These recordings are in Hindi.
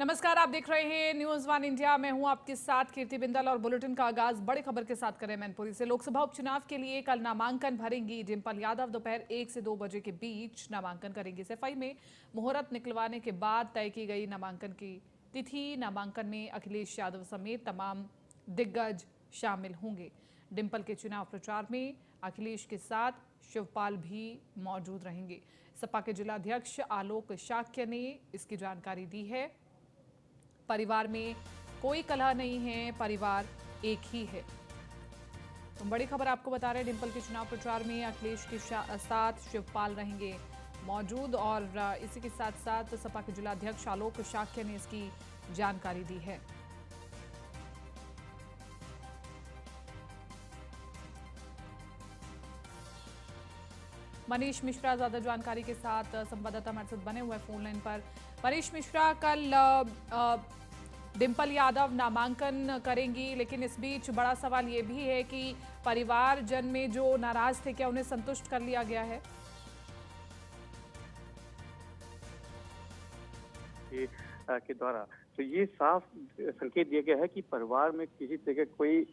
नमस्कार, आप देख रहे हैं न्यूज वन इंडिया। मैं हूं आपके साथ कीर्ति बिंदल और बुलेटिन का आगाज बड़ी खबर के साथ करें मैनपुरी से। लोकसभा उपचुनाव के लिए कल नामांकन भरेंगी डिंपल यादव। दोपहर 1 से 2 बजे के बीच नामांकन करेंगी। सफाई में मुहूर्त निकलवाने के बाद तय की गई नामांकन की तिथि। नामांकन में अखिलेश यादव समेत तमाम दिग्गज शामिल होंगे। डिंपल के चुनाव प्रचार में अखिलेश के साथ शिवपाल भी मौजूद रहेंगे। सपा के जिलाध्यक्ष आलोक शाक्य ने इसकी जानकारी दी है। परिवार में कोई कलह नहीं है, परिवार एक ही है। तो बड़ी खबर आपको बता रहे हैं, डिंपल के चुनाव प्रचार में अखिलेश के साथ शिवपाल रहेंगे मौजूद। और इसी के साथ साथ सपा के जिलाध्यक्ष आलोक शाक्य ने इसकी जानकारी दी है। मनीष मिश्रा ज्यादा जानकारी के साथ संवाददाता हमारे साथ बने हुए फोन लाइन पर। मनीष मिश्रा, कल डिंपल यादव नामांकन करेंगी, लेकिन इस बीच बड़ा सवाल ये भी है कि परिवारजन में जो नाराज थे, क्या उन्हें संतुष्ट कर लिया गया है? के द्वारा तो ये साफ संकेत दिया गया है कि परिवार में किसी तरह का कोई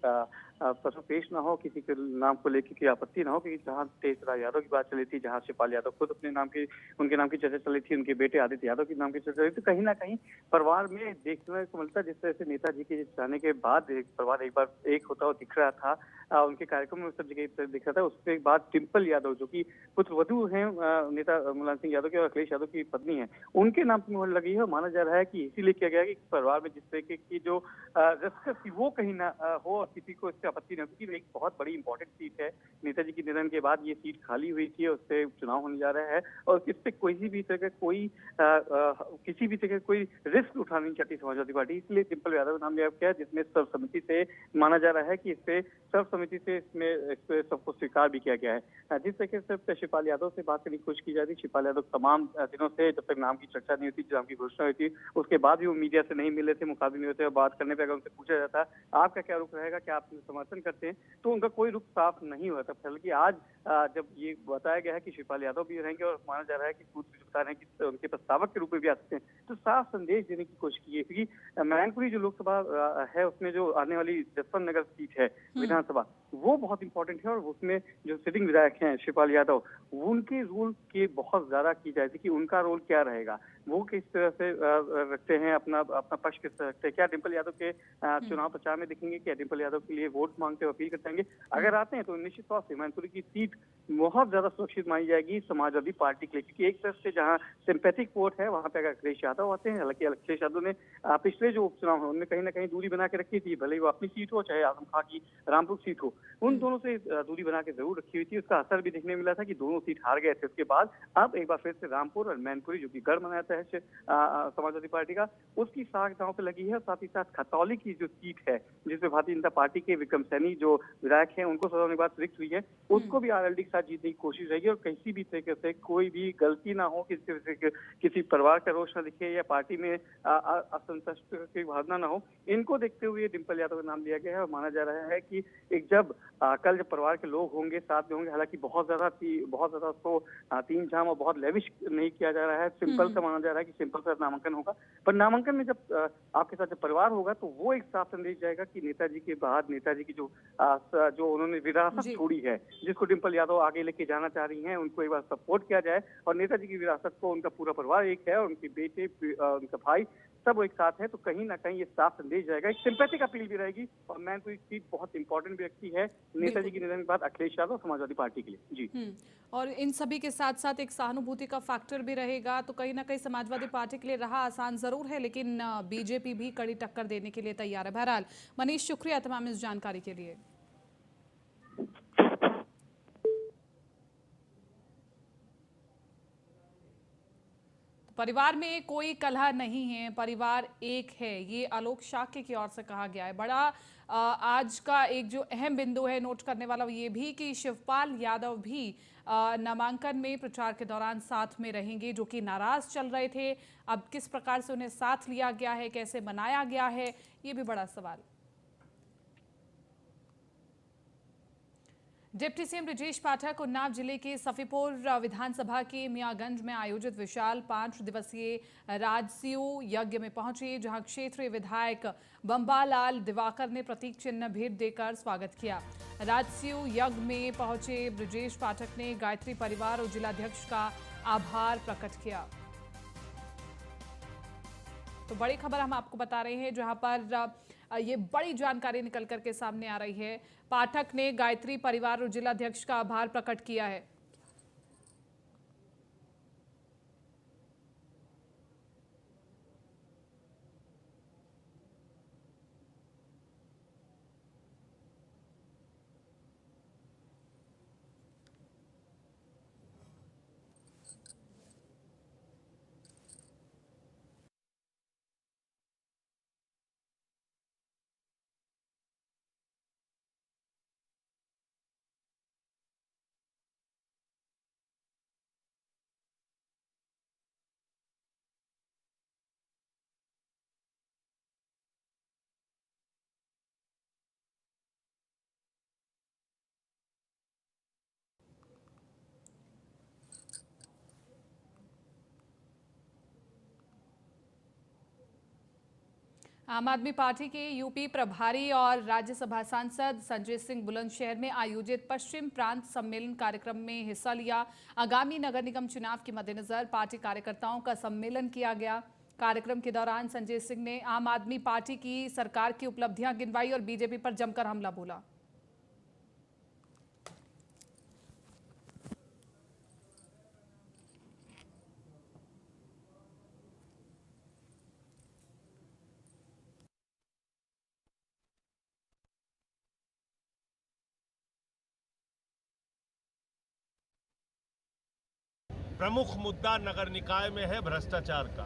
प्रश्न पेश ना हो, किसी के नाम को लेकर कोई आपत्ति ना हो। क्योंकि जहां तेजराज यादव की बात चली थी, जहां शिवपाल यादव खुद अपने नाम की उनके नाम की चर्चा चली थी, उनके बेटे आदित्य यादव के नाम की चर्चा चली थी, कहीं ना कहीं परिवार में देखने को मिलता है जिस तरह से नेताजी के जाने के बाद परिवार एक बार एक होता हुआ दिख रहा था। उनके कार्यक्रम में सब जगह दिख रहा था। उसके बाद डिंपल यादव जो कि पुत्रवधू हैं नेता मुलायम सिंह यादव के और अखिलेश यादव की पत्नी है, उनके नाम की मुहर लगी है। माना जा रहा है कि इसीलिए किया गया है कि परिवार में जिस तरीके की जो रस्क थी वो कहीं ना हो और किसी को इससे आपत्ति न हो, क्योंकि एक बहुत बड़ी इंपॉर्टेंट सीट है। नेताजी के निधन के बाद ये सीट खाली हुई थी और उस पर चुनाव होने जा रहा है और इस पे किसी भी तरह कोई रिस्क उठाना नहीं चाहती समाजवादी पार्टी। इसलिए डिंपल यादव का नाम लिया गया, जिसमें सर्वसम्मति से माना जा रहा है कि सर्वसम्मति से इस पे सबको स्वीकार भी किया गया है। जिस तरीके से शिवपाल यादव से बात करने की कोशिश की जा रही है, शिवपाल यादव तमाम दिनों से जब तक नाम की चर्चा नहीं होती, नाम की घोषणा हुई थी, उसके बाद भी वो मीडिया से नहीं मिले थे, मुखातिब नहीं होते। और बात करने पर अगर उनसे पूछा जाता आपका क्या रुख रहेगा, क्या आप समर्थन करते हैं, तो उनका कोई रुख साफ नहीं हुआ था। बल्कि आज जब ये बताया गया है कि शिवपाल यादव भी रहेंगे और माना जा रहा है कि सूत्र बता रहे हैं कि उनके प्रस्तावक के रूप में भी आ सकते हैं, तो साफ संदेश देने की कोशिश की है। क्योंकि मैनपुरी जो लोकसभा है उसमें जो आने वाली जसवंत नगर सीट है विधानसभा, वो बहुत इंपॉर्टेंट है। और उसमें जो सिटिंग विधायक हैं शिवपाल यादव, उनके रोल की बहुत ज्यादा की जाए थी कि उनका रोल क्या रहेगा, वो किस तरह से रखते हैं, अपना अपना पक्ष किस तरह रखते हैं। क्या डिंपल यादव के चुनाव प्रचार में दिखेंगे, क्या डिंपल यादव के लिए वोट मांगते हुए अपील करते हैं? अगर आते हैं तो निश्चित तौर से मैनपुरी की सीट बहुत ज्यादा सुरक्षित मानी जाएगी समाजवादी पार्टी के लिए। क्योंकि एक तरफ से जहां सिंपैथिक वोट है वहां पे अगर अखिलेश यादव आते हैं, हालांकि अखिलेश यादव ने पिछले जो उपचुनाव है उनमें कहीं ना कहीं दूरी बना के रखी थी, भले ही वो अपनी सीट हो चाहे आजम खां की रामपुर सीट हो, उन दोनों से दूरी बना के जरूर रखी हुई थी। उसका असर भी देखने मिला था कि दोनों सीट हार गए थे। उसके बाद अब एक बार फिर से रामपुर और मैनपुरी, जो कि गढ़ माना जाता है समाजवादी पार्टी का, उसकी साख दांव पे लगी है। साथ ही साथ खतौली की जो सीट है जिसमें भारतीय जनता पार्टी के विक्रम सैनी जो विधायक हैं उनको सजा होने के बाद रिक्त हुई है, उसको भी आरएलडी के साथ जीतने की कोशिश रहेगी। और किसी भी तरीके से कोई भी गलती ना हो, किसी परिवार का रोष ना दिखे या पार्टी में असंतुष्ट की भावना ना हो, इनको देखते हुए डिंपल यादव का नाम लिया गया है। और माना जा रहा है कि कल जब परिवार के लोग होंगे साथ में होंगे, हालांकि बहुत ज्यादा उसको तीन झाम और बहुत लेविश नहीं किया जा रहा है, सिंपल सा माना जा रहा है कि सिंपल सा नामांकन होगा। पर नामांकन में जब आपके साथ जब परिवार होगा तो वो एक साफ संदेश जाएगा कि नेताजी के बाद नेताजी की जो उन्होंने विरासत छोड़ी है, जिसको डिंपल यादव आगे लेके जाना चाह रही हैं, उनको एक बार सपोर्ट किया जाए। और नेताजी की विरासत को उनका पूरा परिवार एक है और उनके बेटे उनका भाई सब एक साथ है, तो कहीं ना कहीं ये साफ संदेश जाएगा। एक सिंपैथिक अपील भी रहेगी। और मैनपुरी सीट बहुत इंपॉर्टेंट व्यक्ति है नेताजी के निधन के बाद अखिलेश यादव समाजवादी पार्टी के लिए। जी। और इन सभी के साथ साथ एक सहानुभूति का फैक्टर भी रहेगा, तो कहीं ना कहीं समाजवादी पार्टी के लिए राह आसान जरूर है, लेकिन बीजेपी भी कड़ी टक्कर देने के लिए तैयार है। बहरहाल मनीष, शुक्रिया तमाम इस जानकारी के लिए। परिवार में कोई कलह नहीं है, परिवार एक है, ये आलोक शाक्य की ओर से कहा गया है। बड़ा आज का एक जो अहम बिंदु है नोट करने वाला वो ये भी कि शिवपाल यादव भी नामांकन में प्रचार के दौरान साथ में रहेंगे, जो कि नाराज चल रहे थे। अब किस प्रकार से उन्हें साथ लिया गया है, कैसे मनाया गया है, ये भी बड़ा सवाल। डिप्टी सीएम ब्रजेश पाठक उन्नाव जिले के सफीपुर विधानसभा के मियागंज में आयोजित विशाल 5 दिवसीय राजसीय यज्ञ में पहुंचे, जहां क्षेत्रीय विधायक बंबालाल दिवाकर ने प्रतीक चिन्ह भेंट देकर स्वागत किया। राजसीय यज्ञ में पहुंचे ब्रजेश पाठक ने गायत्री परिवार और जिलाध्यक्ष का आभार प्रकट किया। तो बड़ी खबर हम आपको बता रहे हैं, जहां पर ये बड़ी जानकारी निकल करके सामने आ रही है। पाठक ने गायत्री परिवार और जिलाध्यक्ष का आभार प्रकट किया है। आम आदमी पार्टी के यूपी प्रभारी और राज्यसभा सांसद संजय सिंह बुलंदशहर में आयोजित पश्चिम प्रांत सम्मेलन कार्यक्रम में हिस्सा लिया। आगामी नगर निगम चुनाव के मद्देनजर पार्टी कार्यकर्ताओं का सम्मेलन किया गया। कार्यक्रम के दौरान संजय सिंह ने आम आदमी पार्टी की सरकार की उपलब्धियां गिनवाई और बीजेपी पर जमकर हमला बोला। प्रमुख मुद्दा नगर निकाय में है भ्रष्टाचार का।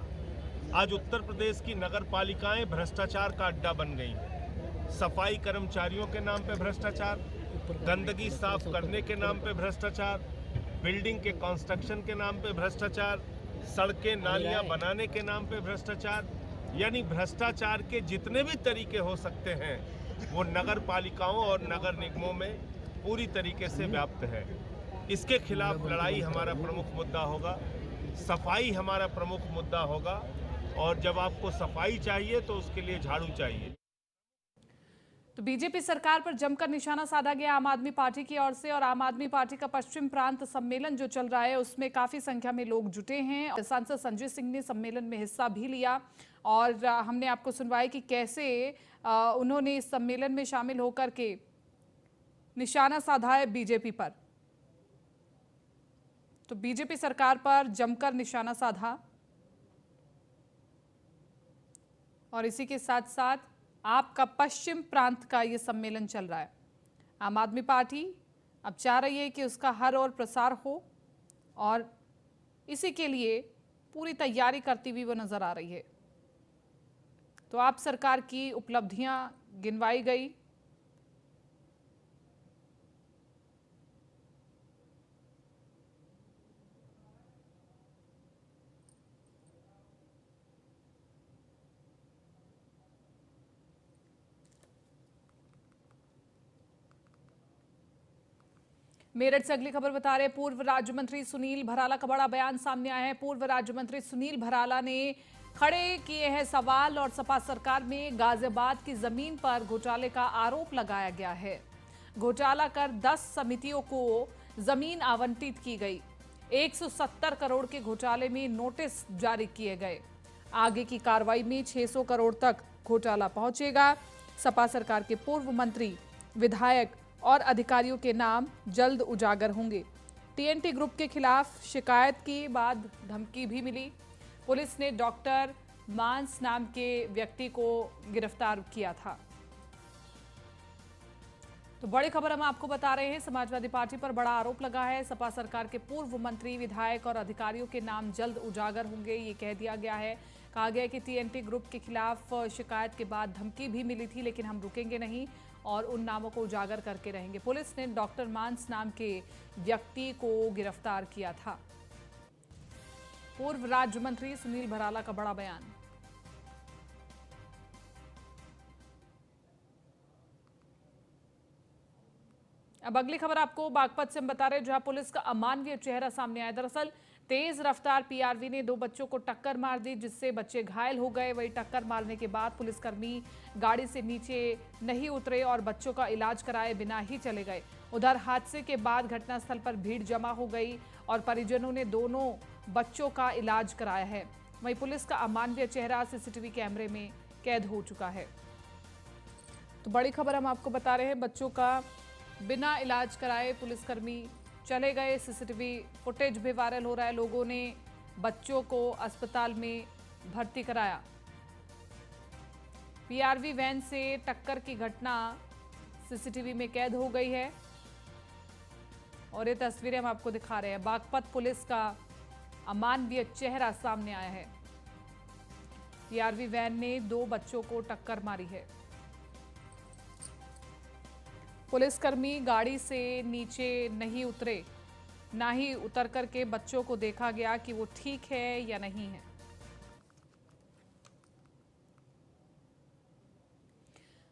आज उत्तर प्रदेश की नगर पालिकाएं भ्रष्टाचार का अड्डा बन गई हैं। सफाई कर्मचारियों के नाम पे भ्रष्टाचार, गंदगी साफ करने के नाम पे भ्रष्टाचार, बिल्डिंग के कंस्ट्रक्शन के नाम पे भ्रष्टाचार, सड़कें नालियां बनाने के नाम पे भ्रष्टाचार, यानी भ्रष्टाचार के जितने भी तरीके हो सकते हैं वो नगर पालिकाओं और नगर निगमों में पूरी तरीके से व्याप्त है। इसके खिलाफ लड़ाई हमारा प्रमुख मुद्दा होगा, सफाई हमारा प्रमुख मुद्दा होगा, और जब आपको सफाई चाहिए तो उसके लिए झाड़ू चाहिए। तो बीजेपी सरकार पर जमकर निशाना साधा गया आम आदमी पार्टी की ओर से, और आम आदमी पार्टी का पश्चिम प्रांत सम्मेलन जो चल रहा है उसमें काफी संख्या में लोग जुटे हैं। सांसद संजय सिंह ने सम्मेलन में हिस्सा भी लिया और हमने आपको सुनवाई कि कैसे उन्होंने इस सम्मेलन में शामिल होकर के निशाना साधा है बीजेपी पर। तो बीजेपी सरकार पर जमकर निशाना साधा, और इसी के साथ साथ आपका पश्चिम प्रांत का ये सम्मेलन चल रहा है। आम आदमी पार्टी अब चाह रही है कि उसका हर ओर प्रसार हो, और इसी के लिए पूरी तैयारी करती हुई वो नजर आ रही है। तो आप सरकार की उपलब्धियां गिनवाई गई। मेरठ से अगली खबर बता रहे हैं, पूर्व राज्य मंत्री सुनील भराला का बड़ा बयान सामने आया है। पूर्व राज्य मंत्री सुनील भराला ने खड़े किए हैं सवाल, और सपा सरकार में गाजियाबाद की जमीन पर घोटाले का आरोप लगाया गया है। घोटाला कर 10 समितियों को जमीन आवंटित की गई। 170 करोड़ के घोटाले में नोटिस जारी किए गए। आगे की कार्रवाई में 600 करोड़ तक घोटाला पहुंचेगा। सपा सरकार के पूर्व मंत्री, विधायक और अधिकारियों के नाम जल्द उजागर होंगे। टीएनटी ग्रुप के खिलाफ शिकायत के बाद धमकी भी मिली। पुलिस ने डॉक्टर मांस नाम के व्यक्ति को गिरफ्तार किया था। तो बड़ी खबर हम आपको बता रहे हैं, समाजवादी पार्टी पर बड़ा आरोप लगा है। सपा सरकार के पूर्व मंत्री, विधायक और अधिकारियों के नाम जल्द उजागर होंगे, ये कह दिया गया है। कहा गया है कि टीएनटी ग्रुप के खिलाफ शिकायत के बाद धमकी भी मिली थी, लेकिन हम रुकेंगे नहीं और उन नामों को उजागर करके रहेंगे। पुलिस ने डॉक्टर मांस नाम के व्यक्ति को गिरफ्तार किया था। पूर्व राज्य मंत्री सुनील भराला का बड़ा बयान। अब अगली खबर आपको बागपत से हम बता रहे हैं, जहां पुलिस का अमानवीय चेहरा सामने आया। दरअसल तेज रफ्तार पीआरवी ने दो बच्चों को टक्कर मार दी, जिससे बच्चे घायल हो गए। वही टक्कर मारने के बाद पुलिसकर्मी गाड़ी से नीचे नहीं उतरे और बच्चों का इलाज कराए बिना ही चले गए। उधर हादसे के बाद घटनास्थल पर भीड़ जमा हो गई और परिजनों ने दोनों बच्चों का इलाज कराया है। वहीं पुलिस का अमानवीय चेहरा सीसीटीवी कैमरे में कैद हो चुका है। तो बड़ी खबर हम आपको बता रहे हैं, बच्चों का बिना इलाज कराए पुलिसकर्मी चले गए। सीसीटीवी फुटेज भी वायरल हो रहा है। लोगों ने बच्चों को अस्पताल में भर्ती कराया। पीआरवी वैन से टक्कर की घटना सीसीटीवी में कैद हो गई है और ये तस्वीरें हम आपको दिखा रहे हैं। बागपत पुलिस का अमानवीय चेहरा सामने आया है। पीआरवी वैन ने दो बच्चों को टक्कर मारी है। पुलिसकर्मी गाड़ी से नीचे नहीं उतरे, ना ही उतर करके बच्चों को देखा गया कि वो ठीक है या नहीं है।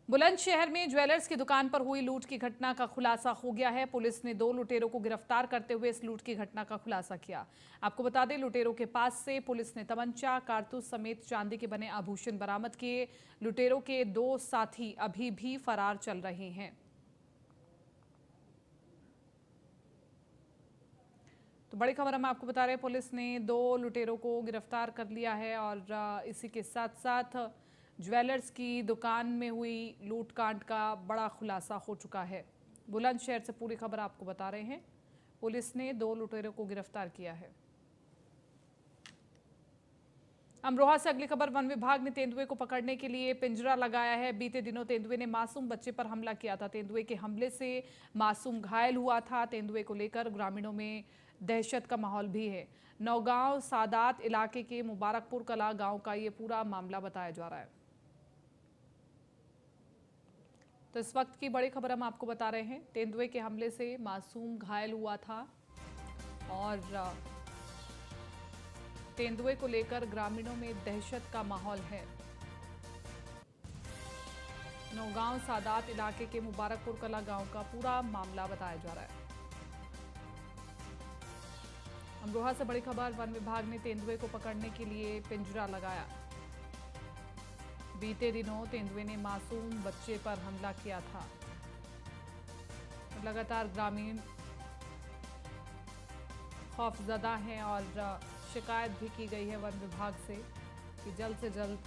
बुलंदशहर में ज्वेलर्स की दुकान पर हुई लूट की घटना का खुलासा हो गया है। पुलिस ने दो लुटेरों को गिरफ्तार करते हुए इस लूट की घटना का खुलासा किया। आपको बता दें, लुटेरों के पास से पुलिस ने तमंचा, कारतूस समेत चांदी के बने आभूषण बरामद किए। लुटेरों के दो साथी अभी भी फरार चल रहे हैं। तो बड़ी खबर हम आपको बता रहे हैं, पुलिस ने दो लुटेरों को गिरफ्तार कर लिया है और इसी के साथ साथ ज्वेलर्स की दुकान में हुई लूटकांड का बड़ा खुलासा हो चुका है। बुलंदशहर से पूरी खबर आपको बता रहे हैं, पुलिस ने दो लुटेरों को गिरफ्तार किया है। अमरोहा से अगली खबर, वन विभाग ने तेंदुए को पकड़ने के लिए पिंजरा लगाया है। बीते दिनों तेंदुए ने मासूम बच्चे पर हमला किया था। तेंदुए के हमले से मासूम घायल हुआ था। तेंदुए को लेकर ग्रामीणों में दहशत का माहौल भी है। नौगांव सादात इलाके के मुबारकपुर कला गांव का ये पूरा मामला बताया जा रहा है। तो इस वक्त की बड़ी खबर हम आपको बता रहे हैं, तेंदुए के हमले से मासूम घायल हुआ था और तेंदुए को लेकर ग्रामीणों में दहशत का माहौल है। नौगांव सादात इलाके के मुबारकपुर कला गांव का पूरा मामला बताया जा रहा है। अमरोहा से बड़ी खबर, वन विभाग ने तेंदुए को पकड़ने के लिए पिंजरा लगाया। बीते दिनों तेंदुए ने मासूम बच्चे पर हमला किया था। लगातार ग्रामीण खौफजदा हैं और शिकायत भी की गई है वन विभाग से कि जल्द से जल्द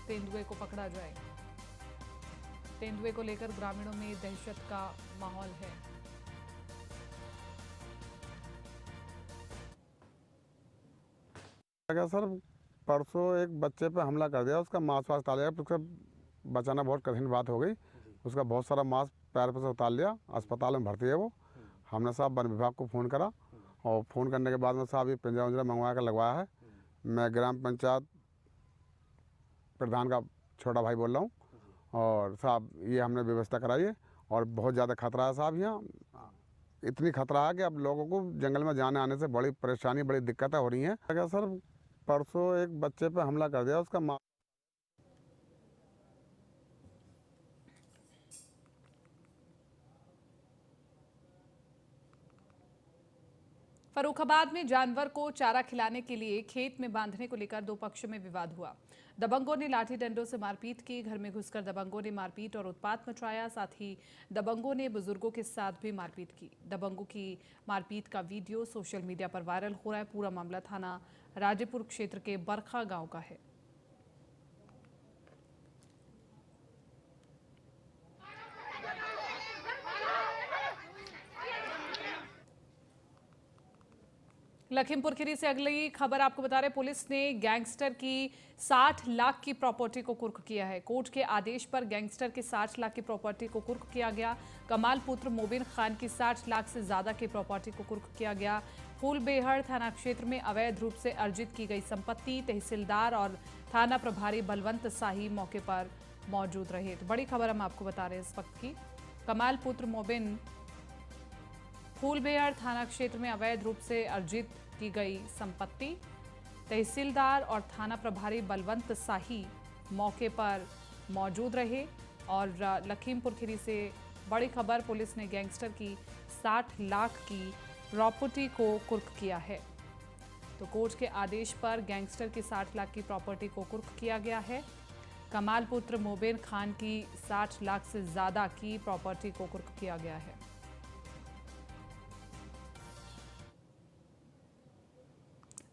तेंदुए को पकड़ा जाए। तेंदुए को लेकर ग्रामीणों में दहशत का माहौल है। क्या सर, परसों एक बच्चे पे हमला कर दिया, उसका मांस वास उतार लिया। उसका बचाना बहुत कठिन बात हो गई। उसका बहुत सारा मांस पैर पर से उतार लिया, अस्पताल में भर्ती है वो। हमने साहब वन विभाग को फ़ोन करा और फ़ोन करने के बाद में साहब ये पिंजरा उंजरा मंगवा कर लगवाया है। मैं ग्राम पंचायत प्रधान का छोटा भाई बोल रहा हूँ और साहब ये हमने व्यवस्था कराई है। और बहुत ज़्यादा खतरा है साहब, यहाँ इतनी खतरा है कि अब लोगों को जंगल में जाने आने से बड़ी परेशानी, बड़ी दिक्कतें हो रही हैं। क्या सर, परसों एक बच्चे पे हमला कर दिया, उसका फर्रुखाबाद में जानवर को चारा खिलाने के लिए खेत में बांधने को लेकर दो पक्षों में विवाद हुआ। दबंगों ने लाठी डंडों से मारपीट की। घर में घुसकर दबंगों ने मारपीट और उत्पात मचाया। साथ ही दबंगों ने बुजुर्गों के साथ भी मारपीट की। दबंगों की मारपीट का वीडियो सोशल मीडिया पर वायरल हो रहा है। पूरा मामला थाना राजेपुर क्षेत्र के बरखा गांव का है। लखीमपुर खीरी से अगली खबर आपको बता रहे, पुलिस ने गैंगस्टर की 60 लाख की प्रॉपर्टी को कुर्क किया है। कोर्ट के आदेश पर गैंगस्टर की 60 लाख की प्रॉपर्टी को कुर्क किया गया। कमाल पुत्र मोबिन खान की 60 लाख से ज्यादा की प्रॉपर्टी को कुर्क किया गया। फूलबेहड़ थाना क्षेत्र में अवैध रूप से अर्जित की गई संपत्ति, तहसीलदार और थाना प्रभारी बलवंत शाही मौके पर मौजूद रहे। तो बड़ी खबर हम आपको बता रहे हैं इस वक्त की, कमाल पुत्र मोबिन फूलबेहड़ थाना क्षेत्र में अवैध रूप से अर्जित की गई संपत्ति, तहसीलदार और थाना प्रभारी बलवंत शाही मौके पर मौजूद रहे। और लखीमपुर खीरी से बड़ी खबर, पुलिस ने गैंगस्टर की 60 लाख की प्रॉपर्टी को कुर्क किया है। तो कोर्ट के आदेश पर गैंगस्टर की 60 लाख की प्रॉपर्टी को कुर्क किया गया है। कमाल पुत्र मोबेन खान की 60 लाख से ज्यादा की प्रॉपर्टी को कुर्क किया गया है।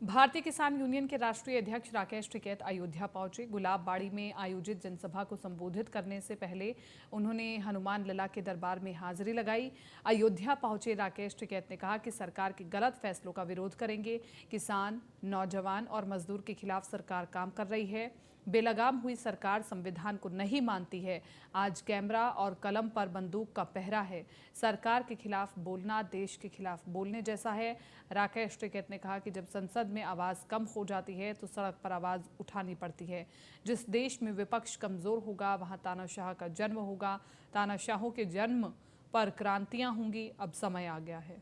भारतीय किसान यूनियन के राष्ट्रीय अध्यक्ष राकेश टिकैत अयोध्या पहुंचे। गुलाबबाड़ी में आयोजित जनसभा को संबोधित करने से पहले उन्होंने हनुमान लला के दरबार में हाजिरी लगाई। अयोध्या पहुंचे राकेश टिकैत ने कहा कि सरकार के गलत फैसलों का विरोध करेंगे। किसान, नौजवान और मजदूर के खिलाफ सरकार काम कर रही है। बेलगाम हुई सरकार संविधान को नहीं मानती है। आज कैमरा और कलम पर बंदूक का पहरा है। सरकार के खिलाफ बोलना देश के खिलाफ बोलने जैसा है। राकेश टिकैत ने कहा कि जब संसद में आवाज कम हो जाती है तो सड़क पर आवाज उठानी पड़ती है। जिस देश में विपक्ष कमजोर होगा वहां तानाशाह का जन्म होगा। तानाशाहों के जन्म पर क्रांतियां होंगी। अब समय आ गया है।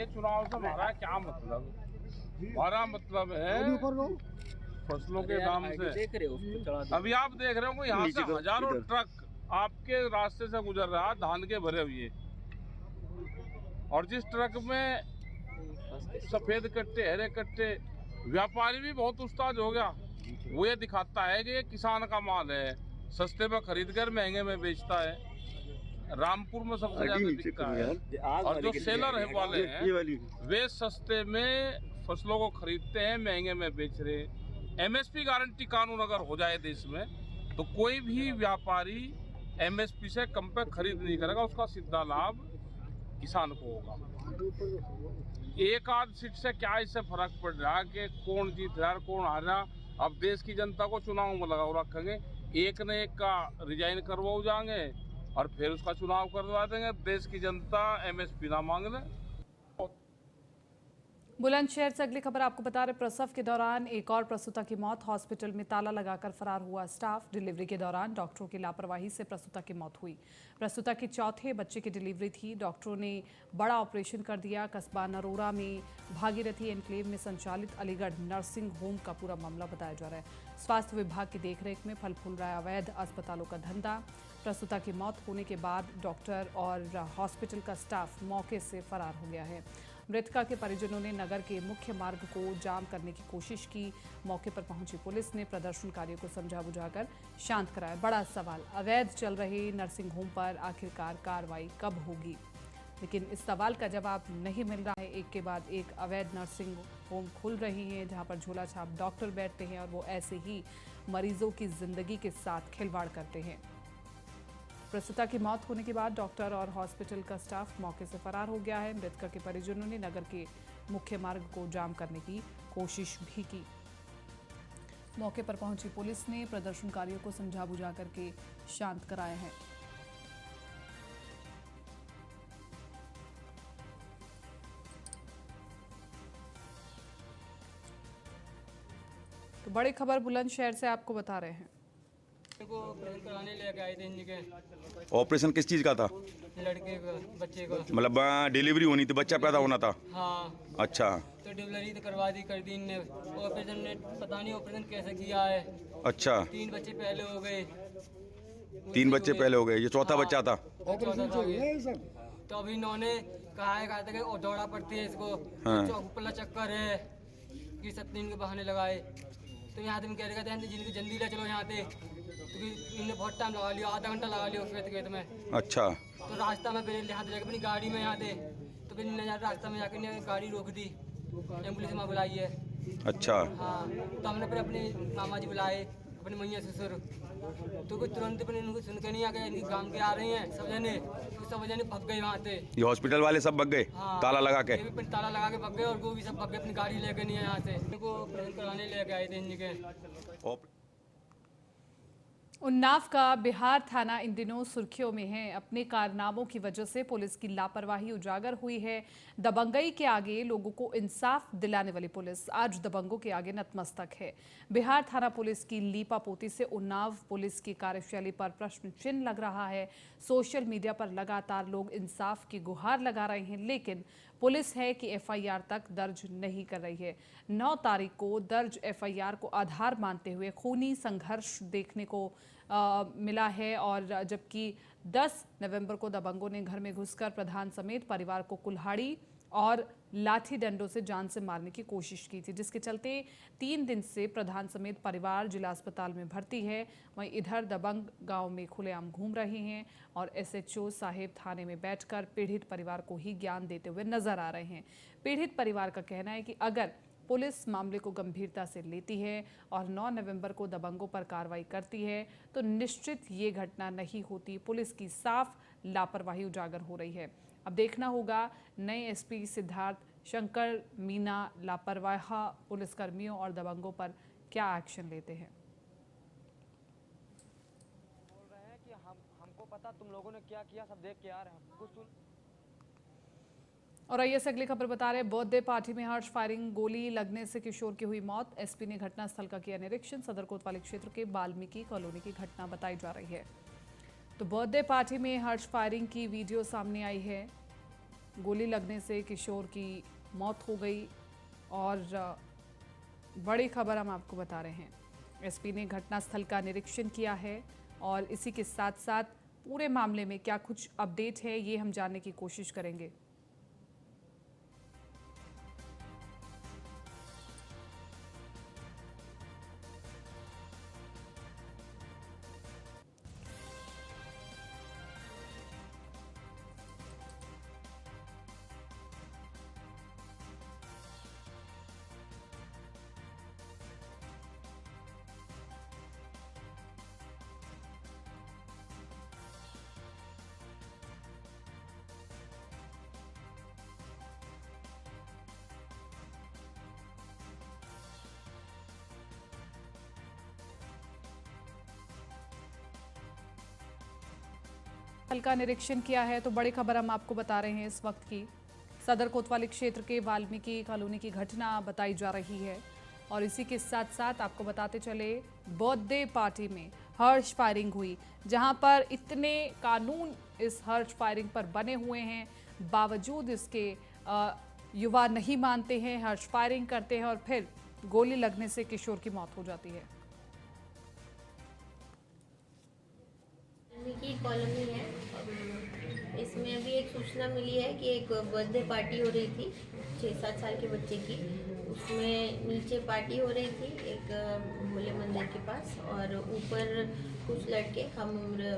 चुनाव से हमारा क्या मतलब? हमारा मतलब है फसलों के दाम से। अभी आप देख रहे हो कि यहाँ से हजारों ट्रक आपके रास्ते से गुजर रहा है धान के भरे हुए, और जिस ट्रक में सफेद कट्टे, हरे कट्टे, व्यापारी भी बहुत उस्ताद हो गया। वो ये दिखाता है कि ये किसान का माल है, सस्ते में खरीद कर महंगे में बेचता है। रामपुर में सबसे ज्यादा बिकता है, और जो सेलर है वाले हैं वे सस्ते में फसलों को खरीदते हैं, महंगे में बेच रहे हैं। एमएसपी गारंटी कानून अगर हो जाए देश में तो कोई भी व्यापारी एमएसपी से कम पे खरीद नहीं करेगा, उसका सीधा लाभ किसान को होगा। एक आध सीट से क्या इससे फर्क पड़ रहा है कि कौन जीत रहा है कौन हार रहा। अब देश की जनता को चुनाव में लगा रखेंगे, एक न एक का रिजाइन करवाओ जाएंगे और फिर उसका चुनाव करवा देंगे। देश की जनता एमएसपी ना मांग ले। बुलंदशहर से अगली खबर आपको बता रहे, प्रसव के दौरान एक और प्रसूता की मौत। हॉस्पिटल में ताला लगाकर फरार हुआ स्टाफ। डिलीवरी के दौरान डॉक्टरों की लापरवाही से प्रसूता की मौत हुई। प्रसूता की चौथे बच्चे की डिलीवरी थी। डॉक्टरों ने बड़ा ऑपरेशन कर दिया। कस्बा नरोरा में भागीरथी एनक्लेव में संचालित अलीगढ़ नर्सिंग होम का पूरा मामला बताया जा रहा है। स्वास्थ्य विभाग की देखरेख में फल फूल रहा है अवैध अस्पतालों का धंधा। प्रसूता की मौत होने के बाद डॉक्टर और हॉस्पिटल का स्टाफ मौके से फरार हो गया है। मृतका के परिजनों ने नगर के मुख्य मार्ग को जाम करने की कोशिश की। मौके पर पहुंची पुलिस ने प्रदर्शनकारियों को समझा बुझाकर शांत कराया। बड़ा सवाल, अवैध चल रहे नर्सिंग होम पर आखिरकार कार्रवाई कब होगी? लेकिन इस सवाल का जवाब नहीं मिल रहा है। एक के बाद एक अवैध नर्सिंग होम खुल रही हैं जहां पर झोला छाप डॉक्टर बैठते हैं और वो ऐसे ही मरीजों की जिंदगी के साथ खिलवाड़ करते हैं। प्रसूता की मौत होने के बाद डॉक्टर और हॉस्पिटल का स्टाफ मौके से फरार हो गया है। मृतका के परिजनों ने नगर के मुख्य मार्ग को जाम करने की कोशिश भी की। मौके पर पहुंची पुलिस ने प्रदर्शनकारियों को समझा बुझा करके शांत कराया है। तो बड़ी खबर बुलंदशहर से आपको बता रहे हैं। को ऑपरेशन कराने लेके आए थे इनके। ऑपरेशन किस चीज़ का था? लड़के को, बच्चे को। मतलब डिलीवरी होनी थी, बच्चा पैदा होना था? हाँ। अच्छा। तो डिलीवरी तो करवा दी, कर दी इनने। ऑपरेशन ने पता नहीं ऑपरेशन कैसे किया है। अच्छा। 3 बच्चे पहले हो गए। 3 बच्चे पहले हो गए, ये चौथा बच्चा था? तो अभी इन्होंने कहा था कि दौड़ा पड़ती है इसको। हाँ। चौक चक्कर है कि 7 दिन के बहाने लगाए। तो यहाँ से हम कह रहे थे जिनकी जल्दी ले चलो यहाँ से, क्योंकि इन्होंने बहुत टाइम लगा लिया, आधा घंटा लगा लिया उस खेत में। अच्छा। तो रास्ता में फिर यहाँ से अपनी गाड़ी में यहाँ से, तो फिर रास्ता में जाकर गाड़ी रोक दी, एम्बुलेंस में बुलाई है। अच्छा। हाँ, तो हमने फिर अपने मामा जी बुलाए, अपने मैया ससुर, तो कोई तुरंत अपने इनको सुन के नहीं आ गए। इनके काम के आ रही हैं सब जने, तो सब जने भग गए वहाँ से। ये हॉस्पिटल वाले सब भग गए? हाँ, ताला लगा के? ये भी ताला लगा के भग गए, और वो भी सब भग गए, अपनी गाड़ी लेके नहीं है यहाँ से। इनको ऑपरेशन कराने लेके आए थे इनके। उन्नाव का बिहार थाना इन दिनों सुर्खियों में है। अपने कारनामों की वजह से पुलिस की लापरवाही उजागर हुई है। दबंगई के आगे लोगों को इंसाफ दिलाने वाली पुलिस आज दबंगों के आगे नतमस्तक है। बिहार थाना पुलिस की लीपापोती से उन्नाव पुलिस की कार्यशैली पर प्रश्न चिन्ह लग रहा है। सोशल मीडिया पर लगातार लोग इंसाफ की गुहार लगा रहे हैं, लेकिन पुलिस है कि एफआईआर तक दर्ज नहीं कर रही है। 9 तारीख को दर्ज एफआईआर को आधार मानते हुए खूनी संघर्ष देखने को मिला है और जबकि 10 नवंबर को दबंगों ने घर में घुसकर प्रधान समेत परिवार को कुल्हाड़ी और लाठी डंडों से जान से मारने की कोशिश की थी, जिसके चलते 3 दिन से प्रधान समेत परिवार जिला अस्पताल में भर्ती है। वहीं इधर दबंग गांव में खुलेआम घूम रहे हैं और एसएचओ साहेब थाने में बैठकर पीड़ित परिवार को ही ज्ञान देते हुए नजर आ रहे हैं। पीड़ित परिवार का कहना है कि अगर पुलिस मामले को गंभीरता से लेती है और 9 नवंबर को दबंगों पर कार्रवाई करती है तो निश्चित ये घटना नहीं होती। पुलिस की साफ लापरवाही उजागर हो रही है। अब देखना होगा नए एसपी सिद्धार्थ शंकर मीना लापरवाह पुलिसकर्मियों और दबंगों पर क्या एक्शन लेते हैं। बोल रहे हैं कि हमको पता तुम लोगों ने क्या किया, सब देख के आ रहे हैं कुछ सुन। और आइए से अगली खबर बता रहे हैं। बर्थडे पार्टी में हर्ष फायरिंग, गोली लगने से किशोर की हुई मौत। एसपी ने घटनास्थल का किया निरीक्षण। सदर कोतवाली क्षेत्र के वाल्मीकि कॉलोनी की घटना बताई जा रही है। तो बर्थडे पार्टी में हर्ष फायरिंग की वीडियो सामने आई है। गोली लगने से किशोर की मौत हो गई और बड़ी खबर हम आपको बता रहे हैं। एसपी ने घटनास्थल का निरीक्षण किया है और इसी के साथ साथ पूरे मामले में क्या कुछ अपडेट है ये हम जानने की कोशिश करेंगे। स्थल का निरीक्षण किया है तो बड़ी खबर हम आपको बता रहे हैं इस वक्त की। सदर कोतवाली क्षेत्र के वाल्मीकि कॉलोनी की घटना बताई जा रही है और इसी के साथ साथ आपको बताते चले बर्थडे पार्टी में हर्ष फायरिंग हुई, जहां पर इतने कानून इस हर्ष फायरिंग पर बने हुए हैं, बावजूद इसके युवा नहीं मानते हैं, हर्ष फायरिंग करते हैं और फिर गोली लगने से किशोर की मौत हो जाती है। वाल्मीकि कॉलोनी है, इसमें अभी एक सूचना मिली है कि एक बर्थडे पार्टी हो रही थी 6-7 साल के बच्चे की। उसमें नीचे पार्टी हो रही थी एक भोले मंदिर के पास और ऊपर कुछ लड़के हम उम्र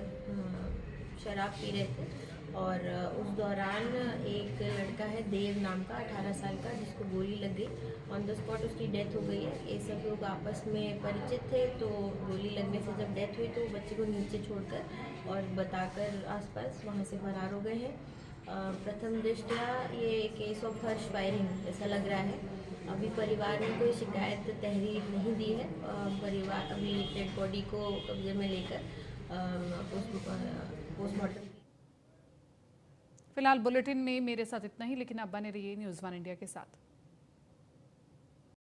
शराब पी रहे थे और उस दौरान एक लड़का है देव नाम का 18 साल का, जिसको गोली लग गई। ऑन द स्पॉट उसकी डेथ हो गई है। ये सब लोग आपस में परिचित थे, तो गोली लगने से जब डेथ हुई तो बच्चे को नीचे छोड़कर और बताकर आसपास वहाँ से फरार हो गए हैं। प्रथम दृष्टया ये केस ऑफ हर्ष फायरिंग ऐसा लग रहा है। अभी परिवार ने कोई शिकायत तहरीर नहीं दी है। परिवार अभी डेड बॉडी को कब्जे में लेकर पोस्टमार्टम। फिलहाल बुलेटिन में मेरे साथ इतना ही, लेकिन आप बने रहिए न्यूज़ 1 इंडिया के साथ।